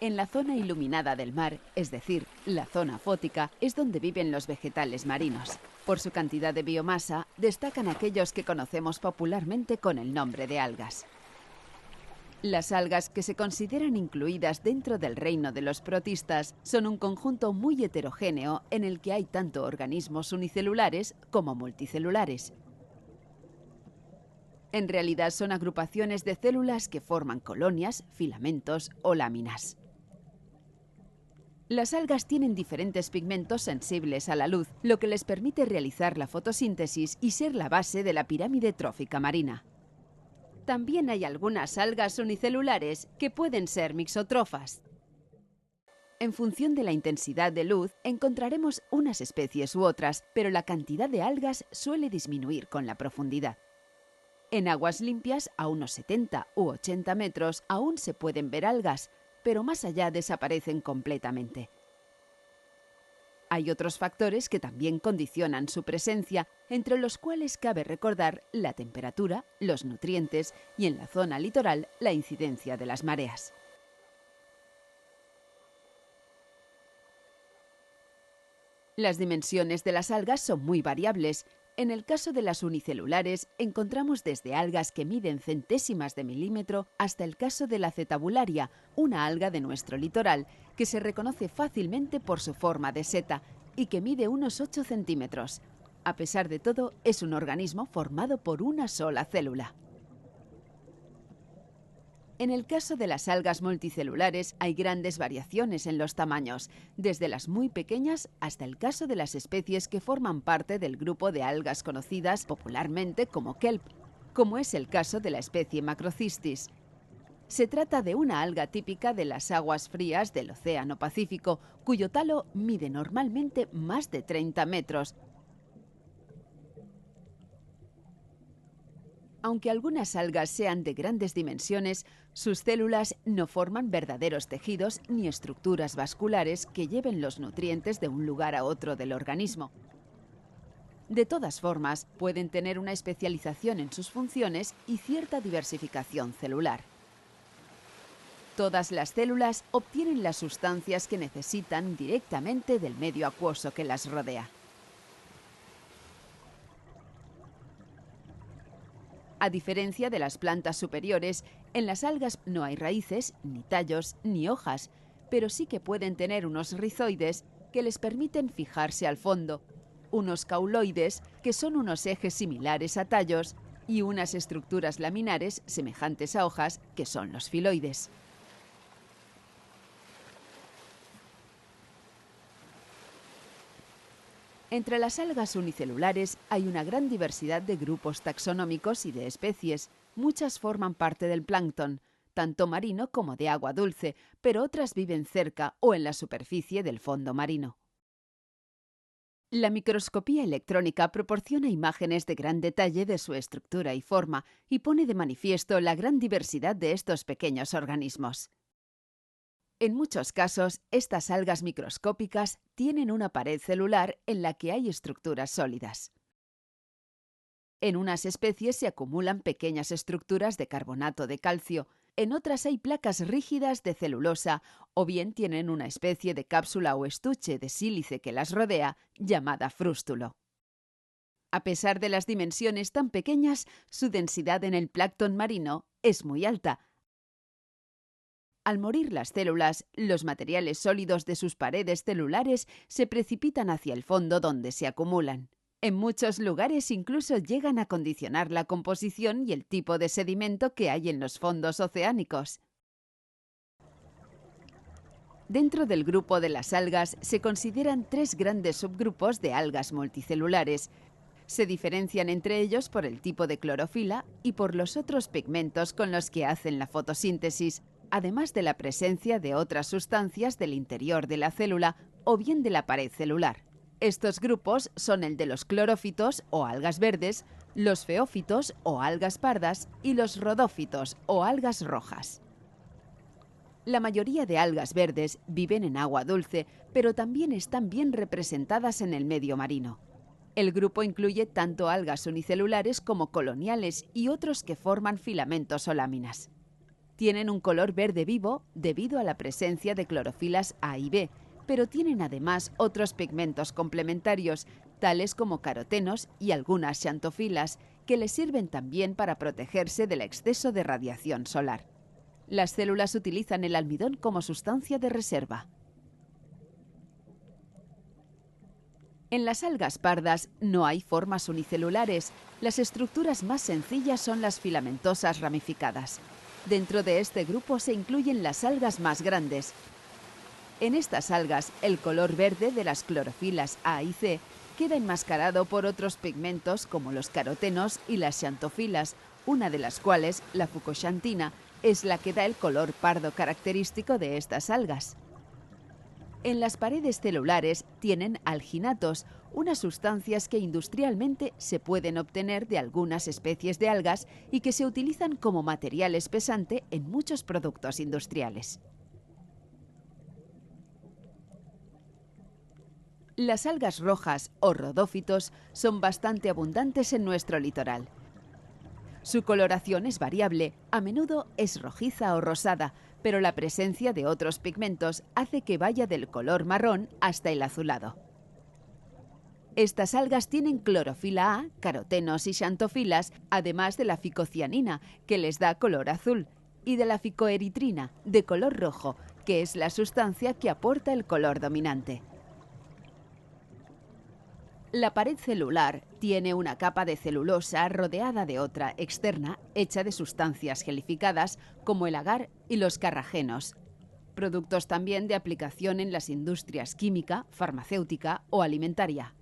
En la zona iluminada del mar, es decir, la zona fótica, es donde viven los vegetales marinos. Por su cantidad de biomasa, destacan aquellos que conocemos popularmente con el nombre de algas. Las algas, que se consideran incluidas dentro del reino de los protistas, son un conjunto muy heterogéneo en el que hay tanto organismos unicelulares como multicelulares. En realidad son agrupaciones de células que forman colonias, filamentos o láminas. Las algas tienen diferentes pigmentos sensibles a la luz, lo que les permite realizar la fotosíntesis y ser la base de la pirámide trófica marina. También hay algunas algas unicelulares que pueden ser mixótrofas. En función de la intensidad de luz, encontraremos unas especies u otras, pero la cantidad de algas suele disminuir con la profundidad. En aguas limpias, a unos 70 u 80 metros, aún se pueden ver algas, pero más allá desaparecen completamente. Hay otros factores que también condicionan su presencia, entre los cuales cabe recordar la temperatura, los nutrientes y, en la zona litoral, la incidencia de las mareas. Las dimensiones de las algas son muy variables. En el caso de las unicelulares, encontramos desde algas que miden centésimas de milímetro hasta el caso de la cetabularia, una alga de nuestro litoral, que se reconoce fácilmente por su forma de seta y que mide unos 8 centímetros. A pesar de todo, es un organismo formado por una sola célula. En el caso de las algas multicelulares hay grandes variaciones en los tamaños, desde las muy pequeñas hasta el caso de las especies que forman parte del grupo de algas conocidas popularmente como kelp, como es el caso de la especie Macrocystis. Se trata de una alga típica de las aguas frías del Océano Pacífico, cuyo talo mide normalmente más de 30 metros. Aunque algunas algas sean de grandes dimensiones, sus células no forman verdaderos tejidos ni estructuras vasculares que lleven los nutrientes de un lugar a otro del organismo. De todas formas, pueden tener una especialización en sus funciones y cierta diversificación celular. Todas las células obtienen las sustancias que necesitan directamente del medio acuoso que las rodea. A diferencia de las plantas superiores, en las algas no hay raíces, ni tallos, ni hojas, pero sí que pueden tener unos rizoides que les permiten fijarse al fondo, unos cauloides, que son unos ejes similares a tallos, y unas estructuras laminares semejantes a hojas, que son los filoides. Entre las algas unicelulares hay una gran diversidad de grupos taxonómicos y de especies. Muchas forman parte del plancton, tanto marino como de agua dulce, pero otras viven cerca o en la superficie del fondo marino. La microscopía electrónica proporciona imágenes de gran detalle de su estructura y forma y pone de manifiesto la gran diversidad de estos pequeños organismos. En muchos casos, estas algas microscópicas tienen una pared celular en la que hay estructuras sólidas. En unas especies se acumulan pequeñas estructuras de carbonato de calcio, en otras hay placas rígidas de celulosa o bien tienen una especie de cápsula o estuche de sílice que las rodea, llamada frústulo. A pesar de las dimensiones tan pequeñas, su densidad en el plancton marino es muy alta. Al morir las células, los materiales sólidos de sus paredes celulares se precipitan hacia el fondo donde se acumulan. En muchos lugares incluso llegan a condicionar la composición y el tipo de sedimento que hay en los fondos oceánicos. Dentro del grupo de las algas se consideran 3 grandes subgrupos de algas multicelulares. Se diferencian entre ellos por el tipo de clorofila y por los otros pigmentos con los que hacen la fotosíntesis, además de la presencia de otras sustancias del interior de la célula o bien de la pared celular. Estos grupos son el de los clorófitos o algas verdes, los feófitos o algas pardas y los rodófitos o algas rojas. La mayoría de algas verdes viven en agua dulce, pero también están bien representadas en el medio marino. El grupo incluye tanto algas unicelulares como coloniales y otros que forman filamentos o láminas. Tienen un color verde vivo debido a la presencia de clorofilas A y B, pero tienen además otros pigmentos complementarios, tales como carotenos y algunas xantofilas, que les sirven también para protegerse del exceso de radiación solar. Las células utilizan el almidón como sustancia de reserva. En las algas pardas no hay formas unicelulares. Las estructuras más sencillas son las filamentosas ramificadas. Dentro de este grupo se incluyen las algas más grandes. En estas algas, el color verde de las clorofilas A y C queda enmascarado por otros pigmentos como los carotenos y las xantofilas, una de las cuales, la fucoxantina, es la que da el color pardo característico de estas algas. En las paredes celulares tienen alginatos, unas sustancias que industrialmente se pueden obtener de algunas especies de algas y que se utilizan como material espesante en muchos productos industriales. Las algas rojas o rodófitos son bastante abundantes en nuestro litoral. Su coloración es variable, a menudo es rojiza o rosada, pero la presencia de otros pigmentos hace que vaya del color marrón hasta el azulado. Estas algas tienen clorofila A, carotenos y xantofilas, además de la ficocianina, que les da color azul, y de la ficoeritrina, de color rojo, que es la sustancia que aporta el color dominante. La pared celular tiene una capa de celulosa rodeada de otra externa hecha de sustancias gelificadas como el agar y los carragenos, productos también de aplicación en las industrias química, farmacéutica o alimentaria.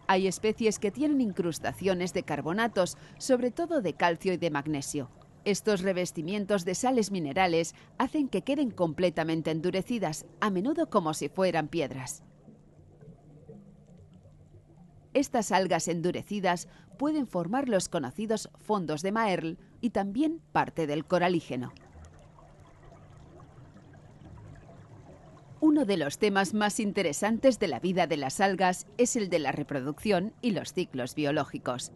Hay especies que tienen incrustaciones de carbonatos, sobre todo de calcio y de magnesio. Estos revestimientos de sales minerales hacen que queden completamente endurecidas, a menudo como si fueran piedras. Estas algas endurecidas pueden formar los conocidos fondos de Maerl y también parte del coralígeno. Uno de los temas más interesantes de la vida de las algas es el de la reproducción y los ciclos biológicos.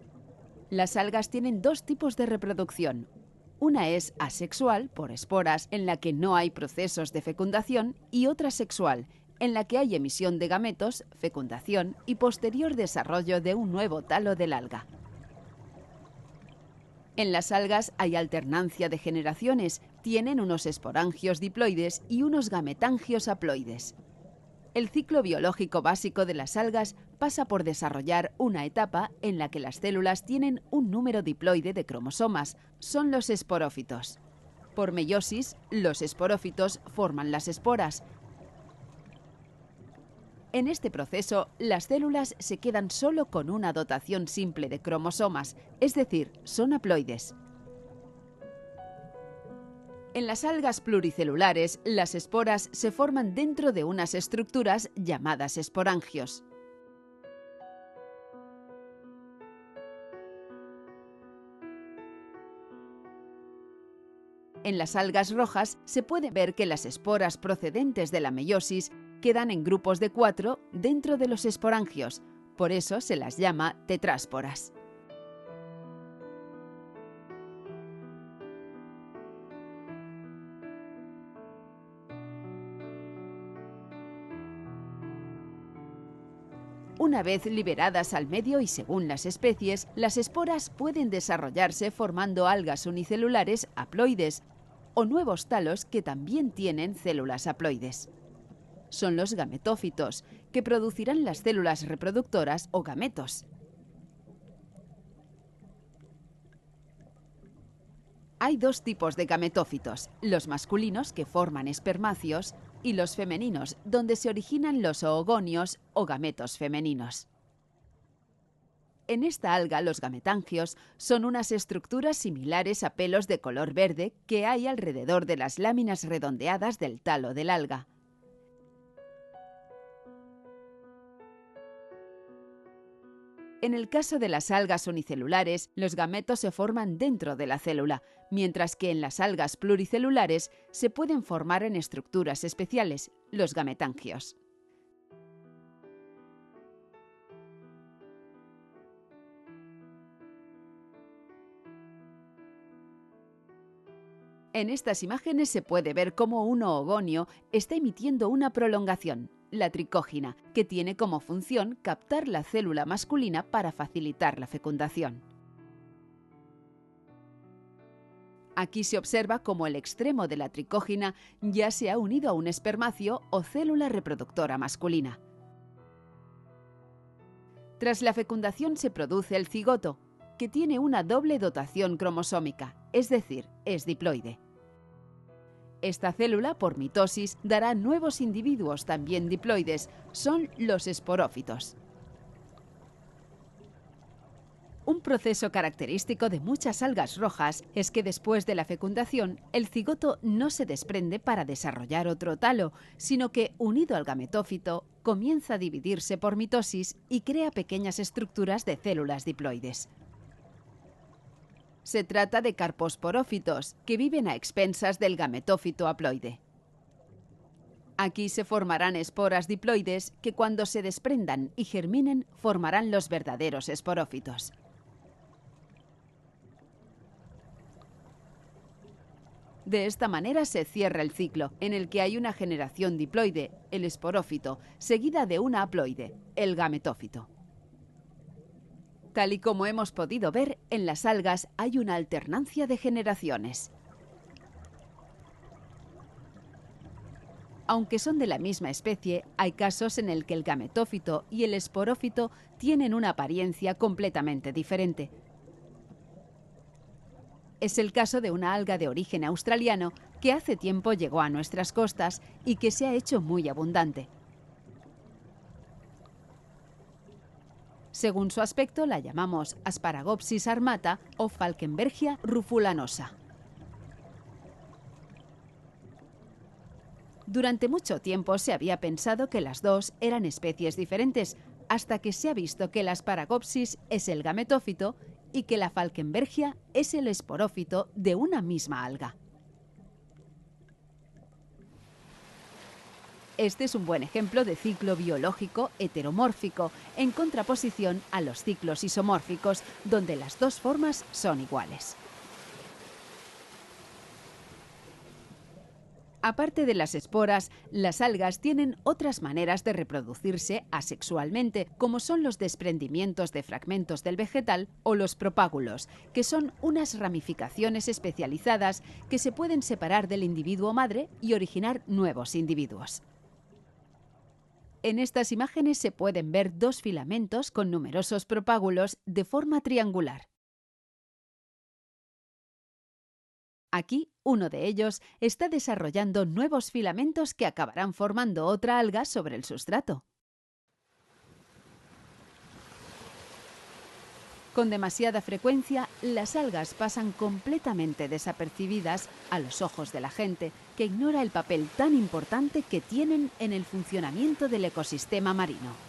Las algas tienen dos tipos de reproducción. Una es asexual, por esporas, en la que no hay procesos de fecundación, y otra sexual, en la que hay emisión de gametos, fecundación y posterior desarrollo de un nuevo talo del alga. En las algas hay alternancia de generaciones, tienen unos esporangios diploides y unos gametangios haploides. El ciclo biológico básico de las algas pasa por desarrollar una etapa en la que las células tienen un número diploide de cromosomas, son los esporófitos. Por meiosis, los esporófitos forman las esporas. En este proceso, las células se quedan solo con una dotación simple de cromosomas, es decir, son haploides. En las algas pluricelulares, las esporas se forman dentro de unas estructuras llamadas esporangios. En las algas rojas se puede ver que las esporas procedentes de la meiosis quedan en grupos de 4 dentro de los esporangios, por eso se las llama tetrásporas. Una vez liberadas al medio y según las especies, las esporas pueden desarrollarse formando algas unicelulares haploides o nuevos talos que también tienen células haploides. Son los gametófitos, que producirán las células reproductoras o gametos. Hay dos tipos de gametófitos, los masculinos que forman espermáceos y los femeninos, donde se originan los oogonios o gametos femeninos. En esta alga, los gametangios son unas estructuras similares a pelos de color verde que hay alrededor de las láminas redondeadas del talo del alga. En el caso de las algas unicelulares, los gametos se forman dentro de la célula, mientras que en las algas pluricelulares se pueden formar en estructuras especiales, los gametangios. En estas imágenes se puede ver cómo un oogonio está emitiendo una prolongación, la tricógina, que tiene como función captar la célula masculina para facilitar la fecundación. Aquí se observa cómo el extremo de la tricógina ya se ha unido a un espermacio o célula reproductora masculina. Tras la fecundación se produce el cigoto, que tiene una doble dotación cromosómica, es decir, es diploide. Esta célula, por mitosis, dará nuevos individuos también diploides, son los esporófitos. Un proceso característico de muchas algas rojas es que después de la fecundación, el cigoto no se desprende para desarrollar otro talo, sino que, unido al gametófito, comienza a dividirse por mitosis y crea pequeñas estructuras de células diploides. Se trata de carposporófitos, que viven a expensas del gametófito haploide. Aquí se formarán esporas diploides que cuando se desprendan y germinen formarán los verdaderos esporófitos. De esta manera se cierra el ciclo, en el que hay una generación diploide, el esporófito, seguida de una haploide, el gametófito. Tal y como hemos podido ver, en las algas hay una alternancia de generaciones. Aunque son de la misma especie, hay casos en el que el gametófito y el esporófito tienen una apariencia completamente diferente. Es el caso de una alga de origen australiano que hace tiempo llegó a nuestras costas y que se ha hecho muy abundante. Según su aspecto la llamamos Asparagopsis armata o Falkenbergia rufulanosa. Durante mucho tiempo se había pensado que las dos eran especies diferentes, hasta que se ha visto que la Asparagopsis es el gametófito y que la Falkenbergia es el esporófito de una misma alga. Este es un buen ejemplo de ciclo biológico heteromórfico, en contraposición a los ciclos isomórficos, donde las dos formas son iguales. Aparte de las esporas, las algas tienen otras maneras de reproducirse asexualmente, como son los desprendimientos de fragmentos del vegetal o los propágulos, que son unas ramificaciones especializadas que se pueden separar del individuo madre y originar nuevos individuos. En estas imágenes se pueden ver dos filamentos con numerosos propágulos de forma triangular. Aquí, uno de ellos está desarrollando nuevos filamentos que acabarán formando otra alga sobre el sustrato. Con demasiada frecuencia, las algas pasan completamente desapercibidas a los ojos de la gente, que ignora el papel tan importante que tienen en el funcionamiento del ecosistema marino.